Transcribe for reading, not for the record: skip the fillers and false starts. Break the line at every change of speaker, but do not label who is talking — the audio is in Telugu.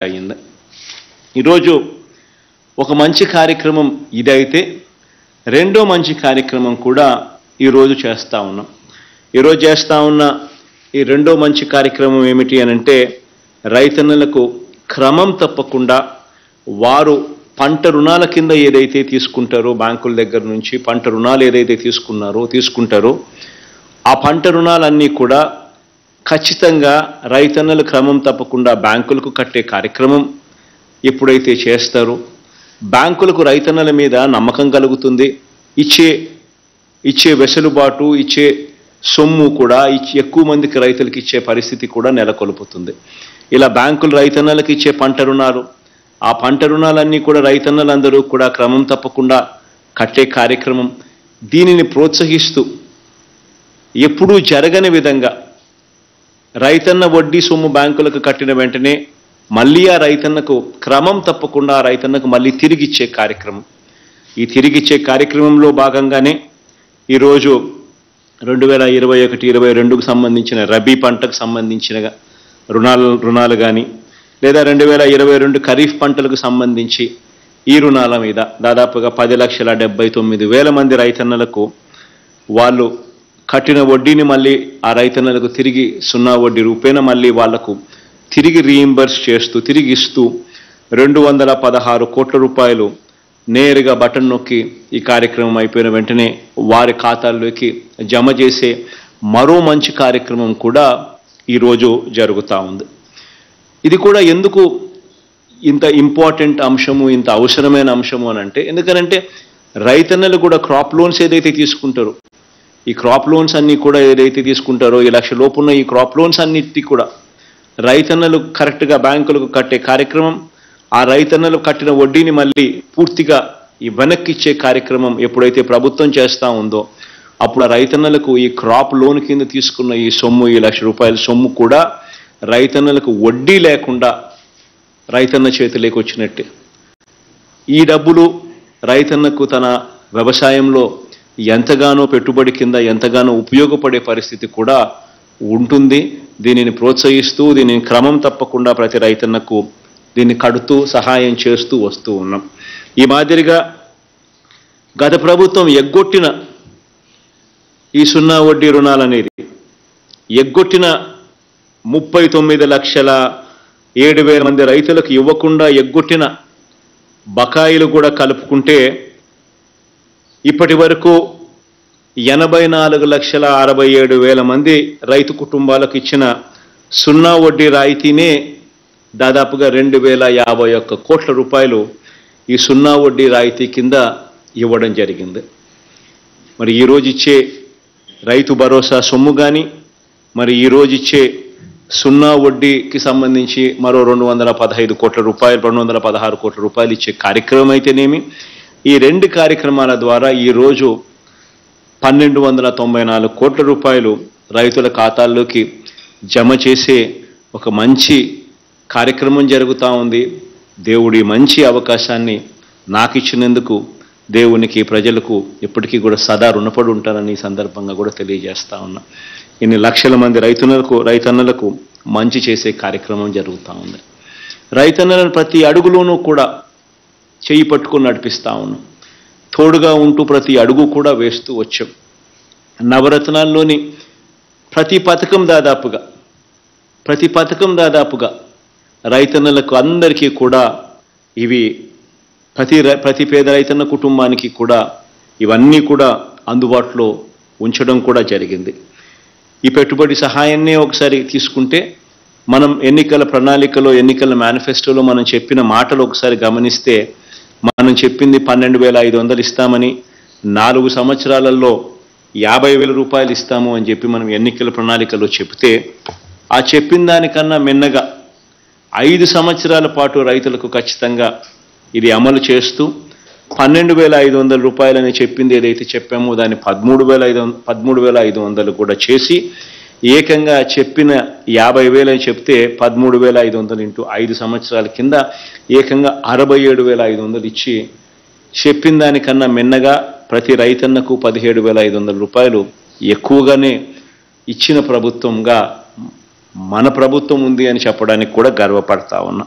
అయింది. ఈరోజు ఒక మంచి కార్యక్రమం ఇదైతే రెండో మంచి కార్యక్రమం కూడా ఈరోజు చేస్తూ ఉన్నాం. ఈరోజు చేస్తూ ఉన్న ఈ రెండో మంచి కార్యక్రమం ఏమిటి అనంటే, రైతన్నలకు క్రమం తప్పకుండా వారు పంట రుణాల కింద ఏదైతే తీసుకుంటారో, బ్యాంకుల దగ్గర నుంచి పంట రుణాలు ఏదైతే తీసుకుంటారో ఆ పంట రుణాలన్నీ కూడా ఖచ్చితంగా రైతన్నలు క్రమం తప్పకుండా బ్యాంకులకు కట్టే కార్యక్రమం ఎప్పుడైతే చేస్తారో బ్యాంకులకు రైతన్నల మీద నమ్మకం కలుగుతుంది. ఇచ్చే వెసులుబాటు, ఇచ్చే సొమ్ము కూడా ఎక్కువ మందికి రైతులకు ఇచ్చే పరిస్థితి కూడా నెలకొల్పుతుంది. ఇలా బ్యాంకులు రైతన్నలకు ఇచ్చే పంట రుణాలు, ఆ పంట రుణాలన్నీ కూడా రైతన్నలందరూ కూడా క్రమం తప్పకుండా కట్టే కార్యక్రమం, దీనిని ప్రోత్సహిస్తూ ఎప్పుడూ జరగని విధంగా రైతన్న వడ్డీ సొమ్ము బ్యాంకులకు కట్టిన వెంటనే మళ్ళీ ఆ రైతన్నకు క్రమం తప్పకుండా ఆ రైతన్నకు మళ్ళీ తిరిగిచ్చే కార్యక్రమం. ఈ తిరిగిచ్చే కార్యక్రమంలో భాగంగానే ఈరోజు 2021-22కు సంబంధించిన రబీ పంటకు సంబంధించిన రుణాలు కానీ, లేదా 2022 ఖరీఫ్ పంటలకు సంబంధించి ఈ రుణాల మీద దాదాపుగా 10,79,000 మంది రైతన్నలకు వాళ్ళు కట్టిన వడ్డీని మళ్ళీ ఆ రైతన్నలకు తిరిగి 0 వడ్డీ రూపేణ మళ్ళీ వాళ్లకు తిరిగి రీయింబర్స్ చేస్తూ, తిరిగి ఇస్తూ 216 కోట్ల రూపాయలు నేరుగా బటన్ నొక్కి ఈ కార్యక్రమం అయిపోయిన వెంటనే వారి ఖాతాల్లోకి జమ చేసే మరో మంచి కార్యక్రమం కూడా ఈరోజు జరుగుతూ ఉంది. ఇది కూడా ఎందుకు ఇంత ఇంపార్టెంట్ అంశము, ఇంత అవసరమైన అంశము అని అంటే, ఎందుకనంటే రైతన్నలు కూడా క్రాప్ లోన్స్ ఏదైతే తీసుకుంటారో, ఈ క్రాప్ లోన్స్ అన్నీ కూడా ఏదైతే తీసుకుంటారో, ఈ 1 లక్ష లోపున్న ఈ క్రాప్ లోన్స్ అన్నిటి కూడా రైతన్నలు కరెక్ట్గా బ్యాంకులకు కట్టే కార్యక్రమం, ఆ రైతన్నలు కట్టిన వడ్డీని మళ్ళీ పూర్తిగా ఈ వెనక్కి ఇచ్చే కార్యక్రమం ఎప్పుడైతే ప్రభుత్వం చేస్తూ ఉందో, అప్పుడు ఆ రైతన్నలకు ఈ క్రాప్ లోన్ కింద తీసుకున్న ఈ సొమ్ము, ఈ 1 లక్ష రూపాయల సొమ్ము కూడా రైతన్నలకు వడ్డీ లేకుండా రైతన్న చేతిలోకి వచ్చినట్టే. ఈ డబ్బులు రైతన్నకు తన వ్యవసాయంలో ఎంతగానో పెట్టుబడి కింద ఎంతగానో ఉపయోగపడే పరిస్థితి కూడా ఉంటుంది. దీనిని ప్రోత్సహిస్తూ, దీనిని క్రమం తప్పకుండా ప్రతి రైతన్నకు దీన్ని కడుతూ సహాయం చేస్తూ వస్తూ ఉన్నాం. ఈ మాదిరిగా గత ప్రభుత్వం ఎగ్గొట్టిన ఈ 0 వడ్డీ రుణాలు అనేది, ఎగ్గొట్టిన 39,07,000 మంది రైతులకు ఇవ్వకుండా ఎగ్గొట్టిన బకాయిలు కూడా కలుపుకుంటే ఇప్పటి వరకు 84,67,000 మంది రైతు కుటుంబాలకు ఇచ్చిన 0 వడ్డీ రాయితీనే దాదాపుగా 2,051 కోట్ల రూపాయలు ఈ 0 వడ్డీ రాయితీ కింద ఇవ్వడం జరిగింది. మరి ఈరోజు ఇచ్చే రైతు భరోసా సొమ్ము కానీ, మరి ఈరోజు ఇచ్చే 0 వడ్డీకి సంబంధించి మరో 215 కోట్ల రూపాయలు, 216 కోట్ల రూపాయలు ఇచ్చే కార్యక్రమం అయితేనేమి, ఈ 2 కార్యక్రమాల ద్వారా ఈరోజు 1,294 కోట్ల రూపాయలు రైతుల ఖాతాల్లోకి జమ చేసే ఒక మంచి కార్యక్రమం జరుగుతూ ఉంది. దేవుడి మంచి అవకాశాన్ని నాకు ఇచ్చినందుకు దేవునికి, ప్రజలకు ఎప్పటికీ కూడా సదా రుణపడి ఉంటానని ఈ సందర్భంగా కూడా తెలియజేస్తా ఉన్నా. ఇన్ని లక్షల మంది రైతన్నలకు మంచి చేసే కార్యక్రమం జరుగుతూ ఉంది. రైతన్నలను ప్రతి అడుగులోనూ కూడా చేయి పట్టుకొని నడిపిస్తూ ఉన్నాం. తోడుగా ఉంటూ ప్రతి అడుగు కూడా వేస్తూ వచ్చాం. నవరత్నాల్లోని ప్రతి పథకం దాదాపుగా రైతన్నలకు అందరికీ కూడా ఇవి ప్రతి పేద రైతన్న కుటుంబానికి కూడా ఇవన్నీ కూడా అందుబాటులో ఉంచడం కూడా జరిగింది. ఈ పెట్టుబడి సహాయాన్నే ఒకసారి తీసుకుంటే, మనం ఎన్నికల ప్రణాళికలో, ఎన్నికల మేనిఫెస్టోలో మనం చెప్పిన మాటలు ఒకసారి గమనిస్తే, మనం చెప్పింది 12,500 ఇస్తామని, 4 సంవత్సరాలలో 50,000 రూపాయలు ఇస్తాము అని చెప్పి మనం ఎన్నికల ప్రణాళికలో చెప్తే, ఆ చెప్పిన దానికన్నా మిన్నగా 5 సంవత్సరాల పాటు రైతులకు ఖచ్చితంగా ఇది అమలు చేస్తూ 12,500 రూపాయలని చెప్పింది ఏదైతే చెప్పామో దాన్ని 13,500 కూడా చేసి, ఏకంగా చెప్పిన 50,000 అని చెప్తే 13,500 ఇంటూ 5 సంవత్సరాల కింద ఏకంగా 67,500 ఇచ్చి, చెప్పిన దానికన్నా మిన్నగా ప్రతి రైతన్నకు 17,500 రూపాయలు ఎక్కువగానే ఇచ్చిన ప్రభుత్వంగా మన ప్రభుత్వం ఉంది అని చెప్పడానికి కూడా గర్వపడతా ఉన్నా.